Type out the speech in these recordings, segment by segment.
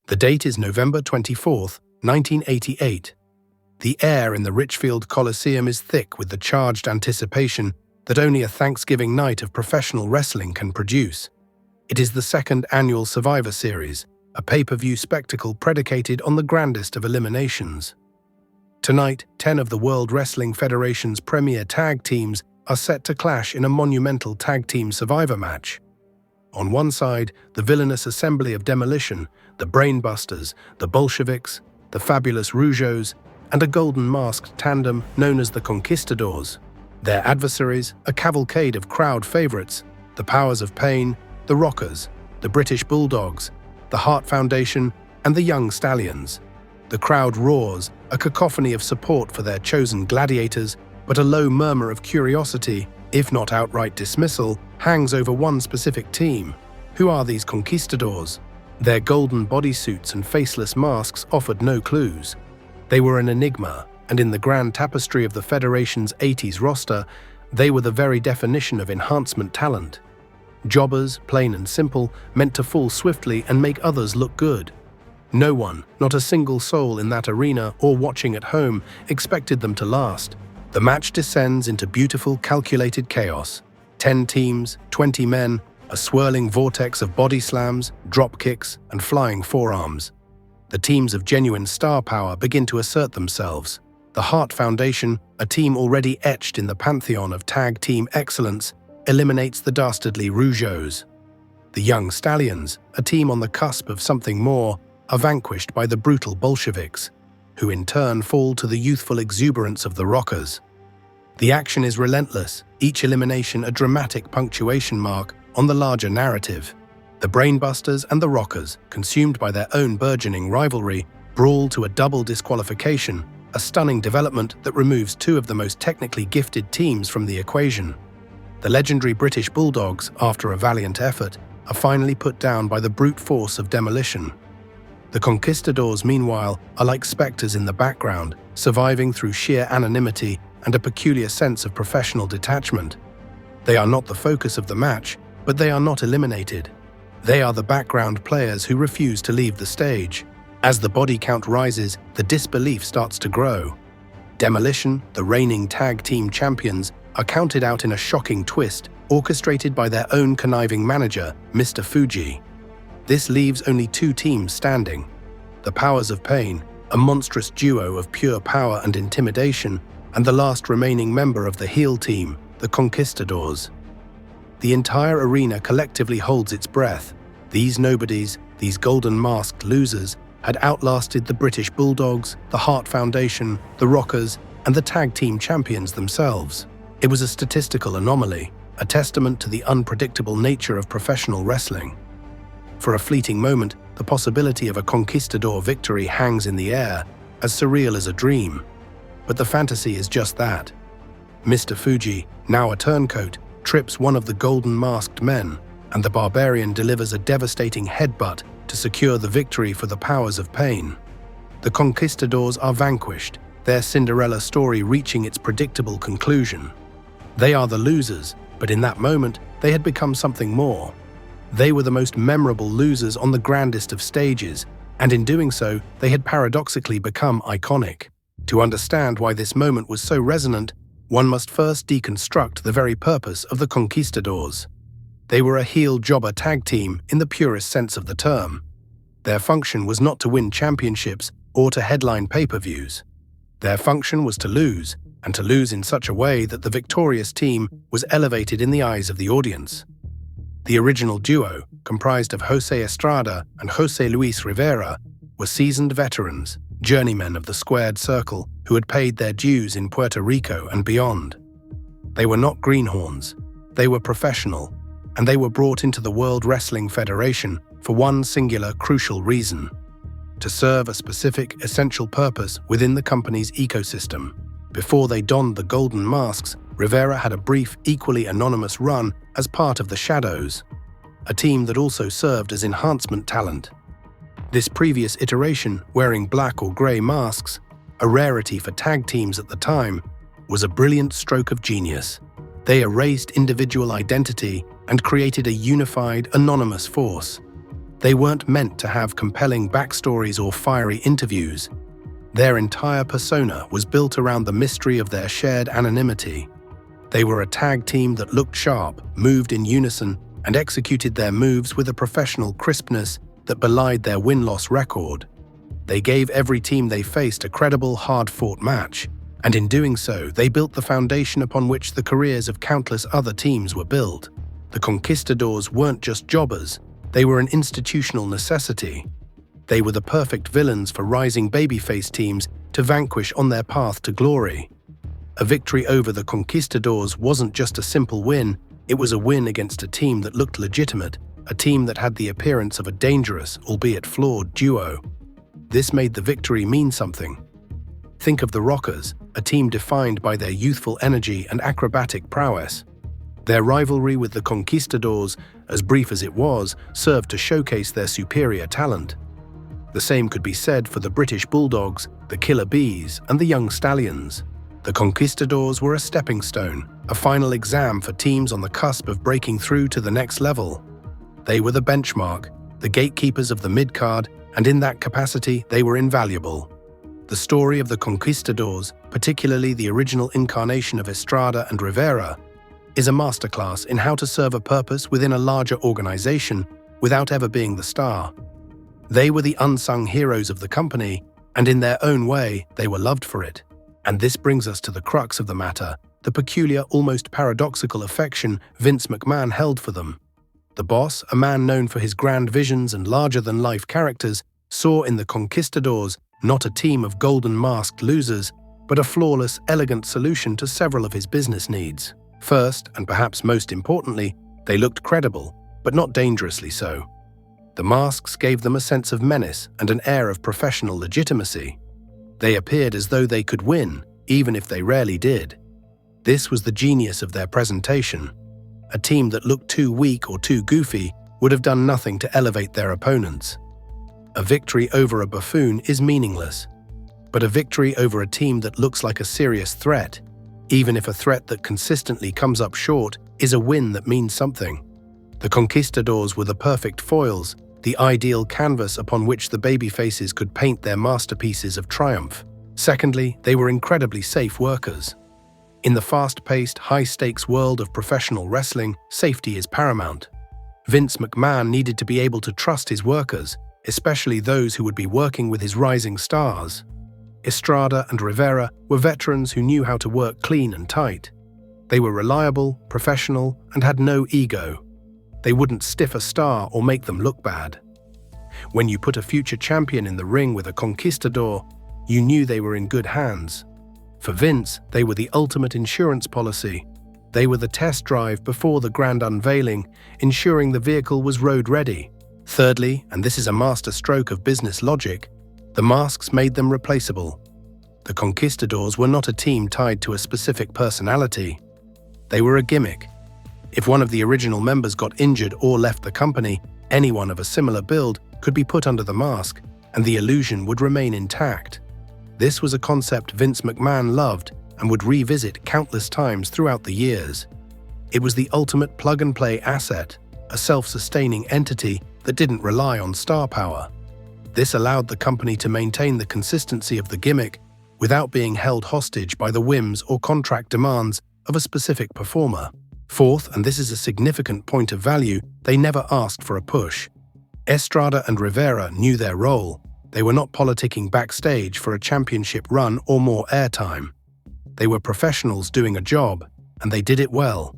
The date is November 24th, 1988. The air in the Richfield Coliseum is thick with the charged anticipation that only a Thanksgiving night of professional wrestling can produce. It is the second annual Survivor Series, a pay-per-view spectacle predicated on the grandest of eliminations. Tonight, 10 of the World Wrestling Federation's premier tag teams are set to clash in a monumental tag team survivor match. On one side, the villainous assembly of demolition, the Brainbusters, the Bolsheviks, the fabulous Rougeaus, and a golden-masked tandem known as the Conquistadors. Their adversaries, a cavalcade of crowd favorites, the Powers of Pain, the Rockers, the British Bulldogs, the Hart Foundation, and the Young Stallions. The crowd roars, a cacophony of support for their chosen gladiators, but a low murmur of curiosity, if not outright dismissal, hangs over one specific team. Who are these Conquistadors? Their golden bodysuits and faceless masks offered no clues. They were an enigma, and in the grand tapestry of the Federation's 80s roster, they were the very definition of enhancement talent. Jobbers, plain and simple, meant to fall swiftly and make others look good. No one, not a single soul in that arena or watching at home, expected them to last. The match descends into beautiful, calculated chaos. 10 teams, 20 men, a swirling vortex of body slams, drop kicks, and flying forearms. The teams of genuine star power begin to assert themselves. The Hart Foundation, a team already etched in the pantheon of tag team excellence, eliminates the dastardly Rougeaus. The Young Stallions, a team on the cusp of something more, are vanquished by the brutal Bolsheviks, who in turn fall to the youthful exuberance of the Rockers. The action is relentless, each elimination a dramatic punctuation mark on the larger narrative. The Brainbusters and the Rockers, consumed by their own burgeoning rivalry, brawl to a double disqualification, a stunning development that removes two of the most technically gifted teams from the equation. The legendary British Bulldogs, after a valiant effort, are finally put down by the brute force of demolition. The Conquistadors, meanwhile, are like specters in the background, surviving through sheer anonymity and a peculiar sense of professional detachment. They are not the focus of the match, but they are not eliminated. They are the background players who refuse to leave the stage. As the body count rises, the disbelief starts to grow. Demolition, the reigning tag team champions, are counted out in a shocking twist, orchestrated by their own conniving manager, Mr. Fuji. This leaves only two teams standing. The Powers of Pain, a monstrous duo of pure power and intimidation, and the last remaining member of the heel team, the Conquistadors. The entire arena collectively holds its breath. These nobodies, these golden-masked losers, had outlasted the British Bulldogs, the Hart Foundation, the Rockers, and the tag team champions themselves. It was a statistical anomaly, a testament to the unpredictable nature of professional wrestling. For a fleeting moment, the possibility of a Conquistador victory hangs in the air, as surreal as a dream. But the fantasy is just that. Mr. Fuji, now a turncoat, trips one of the golden-masked men, and the barbarian delivers a devastating headbutt to secure the victory for the Powers of Pain. The Conquistadors are vanquished, their Cinderella story reaching its predictable conclusion. They are the losers, but in that moment, they had become something more. They were the most memorable losers on the grandest of stages, and in doing so, they had paradoxically become iconic. To understand why this moment was so resonant, one must first deconstruct the very purpose of the Conquistadors. They were a heel-jobber tag team in the purest sense of the term. Their function was not to win championships or to headline pay-per-views. Their function was to lose, and to lose in such a way that the victorious team was elevated in the eyes of the audience. The original duo, comprised of Jose Estrada and Jose Luis Rivera, were seasoned veterans, journeymen of the squared circle who had paid their dues in Puerto Rico and beyond. They were not greenhorns, they were professional, and they were brought into the World Wrestling Federation for one singular crucial reason: to serve a specific, essential purpose within the company's ecosystem. Before they donned the golden masks, Rivera had a brief, equally anonymous run as part of the Shadows, a team that also served as enhancement talent. This previous iteration, wearing black or grey masks, a rarity for tag teams at the time, was a brilliant stroke of genius. They erased individual identity and created a unified, anonymous force. They weren't meant to have compelling backstories or fiery interviews. Their entire persona was built around the mystery of their shared anonymity. They were a tag team that looked sharp, moved in unison, and executed their moves with a professional crispness that belied their win-loss record. They gave every team they faced a credible, hard-fought match, and in doing so, they built the foundation upon which the careers of countless other teams were built. The Conquistadors weren't just jobbers, they were an institutional necessity. They were the perfect villains for rising babyface teams to vanquish on their path to glory. A victory over the Conquistadors wasn't just a simple win, it was a win against a team that looked legitimate, a team that had the appearance of a dangerous, albeit flawed, duo. This made the victory mean something. Think of the Rockers, a team defined by their youthful energy and acrobatic prowess. Their rivalry with the Conquistadors, as brief as it was, served to showcase their superior talent. The same could be said for the British Bulldogs, the Killer Bees, and the Young Stallions. The Conquistadors were a stepping stone, a final exam for teams on the cusp of breaking through to the next level. They were the benchmark, the gatekeepers of the mid-card, and in that capacity, they were invaluable. The story of the Conquistadors, particularly the original incarnation of Estrada and Rivera, is a masterclass in how to serve a purpose within a larger organization without ever being the star. They were the unsung heroes of the company, and in their own way, they were loved for it. And this brings us to the crux of the matter, the peculiar, almost paradoxical affection Vince McMahon held for them. The boss, a man known for his grand visions and larger-than-life characters, saw in the Conquistadors not a team of golden-masked losers, but a flawless, elegant solution to several of his business needs. First, and perhaps most importantly, they looked credible, but not dangerously so. The masks gave them a sense of menace and an air of professional legitimacy. They appeared as though they could win, even if they rarely did. This was the genius of their presentation. A team that looked too weak or too goofy would have done nothing to elevate their opponents. A victory over a buffoon is meaningless, but a victory over a team that looks like a serious threat, even if a threat that consistently comes up short, is a win that means something. The Conquistadors were the perfect foils, the ideal canvas upon which the babyfaces could paint their masterpieces of triumph. Secondly, they were incredibly safe workers. In the fast-paced, high-stakes world of professional wrestling, safety is paramount. Vince McMahon needed to be able to trust his workers, especially those who would be working with his rising stars. Estrada and Rivera were veterans who knew how to work clean and tight. They were reliable, professional, and had no ego. They wouldn't stiff a star or make them look bad. When you put a future champion in the ring with a conquistador, you knew they were in good hands. For Vince, they were the ultimate insurance policy. They were the test drive before the grand unveiling, ensuring the vehicle was road-ready. Thirdly, and this is a master stroke of business logic, the masks made them replaceable. The Conquistadors were not a team tied to a specific personality. They were a gimmick. If one of the original members got injured or left the company, anyone of a similar build could be put under the mask, and the illusion would remain intact. This was a concept Vince McMahon loved and would revisit countless times throughout the years. It was the ultimate plug-and-play asset, a self-sustaining entity that didn't rely on star power. This allowed the company to maintain the consistency of the gimmick without being held hostage by the whims or contract demands of a specific performer. Fourth, and this is a significant point of value, they never asked for a push. Estrada and Rivera knew their role. They were not politicking backstage for a championship run or more airtime. They were professionals doing a job, and they did it well.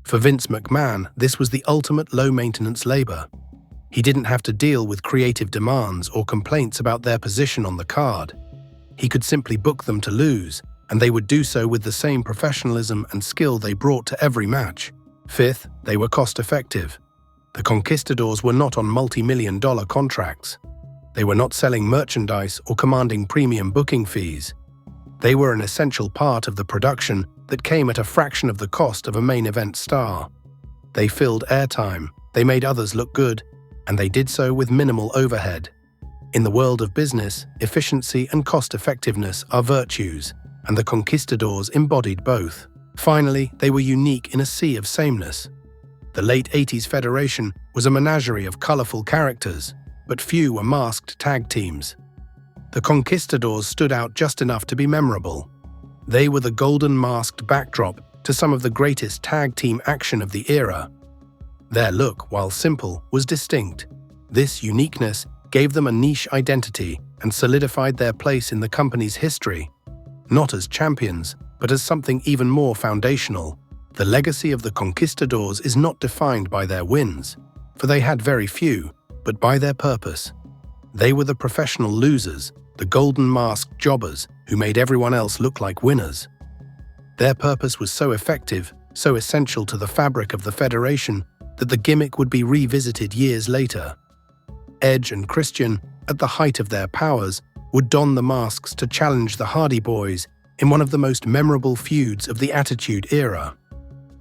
For Vince McMahon, this was the ultimate low-maintenance labor. He didn't have to deal with creative demands or complaints about their position on the card. He could simply book them to lose, and they would do so with the same professionalism and skill they brought to every match. Fifth, they were cost-effective. The Conquistadors were not on multi-million-dollar contracts. They were not selling merchandise or commanding premium booking fees. They were an essential part of the production that came at a fraction of the cost of a main event star. They filled airtime, they made others look good, and they did so with minimal overhead. In the world of business, efficiency and cost-effectiveness are virtues, and the Conquistadors embodied both. Finally, they were unique in a sea of sameness. The late 80s Federation was a menagerie of colorful characters, but few were masked tag teams. The Conquistadors stood out just enough to be memorable. They were the golden masked backdrop to some of the greatest tag team action of the era. Their look, while simple, was distinct. This uniqueness gave them a niche identity and solidified their place in the company's history, not as champions, but as something even more foundational. The legacy of the Conquistadors is not defined by their wins, for they had very few, but by their purpose. They were the professional losers, the golden masked jobbers who made everyone else look like winners. Their purpose was so effective, so essential to the fabric of the Federation, that the gimmick would be revisited years later. Edge and Christian, at the height of their powers, would don the masks to challenge the Hardy Boys in one of the most memorable feuds of the Attitude Era.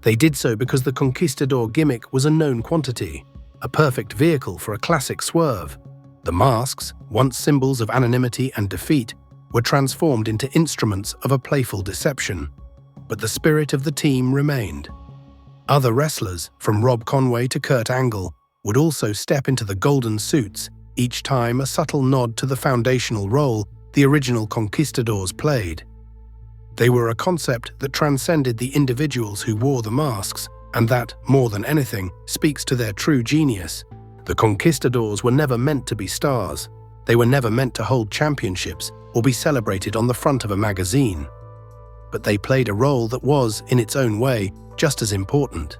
They did so because the Conquistador gimmick was a known quantity, a perfect vehicle for a classic swerve. The masks, once symbols of anonymity and defeat, were transformed into instruments of a playful deception. But the spirit of the team remained. Other wrestlers, from Rob Conway to Kurt Angle, would also step into the golden suits, each time a subtle nod to the foundational role the original Conquistadors played. They were a concept that transcended the individuals who wore the masks, and that, more than anything, speaks to their true genius. The Conquistadors were never meant to be stars. They were never meant to hold championships or be celebrated on the front of a magazine. But they played a role that was, in its own way, just as important.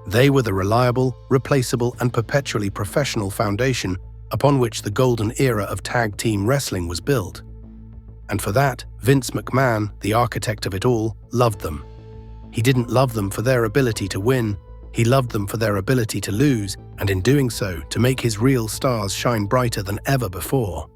They were the reliable, replaceable, and perpetually professional foundation upon which the golden era of tag team wrestling was built. And for that, Vince McMahon, the architect of it all, loved them. He didn't love them for their ability to win, he loved them for their ability to lose, and in doing so, to make his real stars shine brighter than ever before.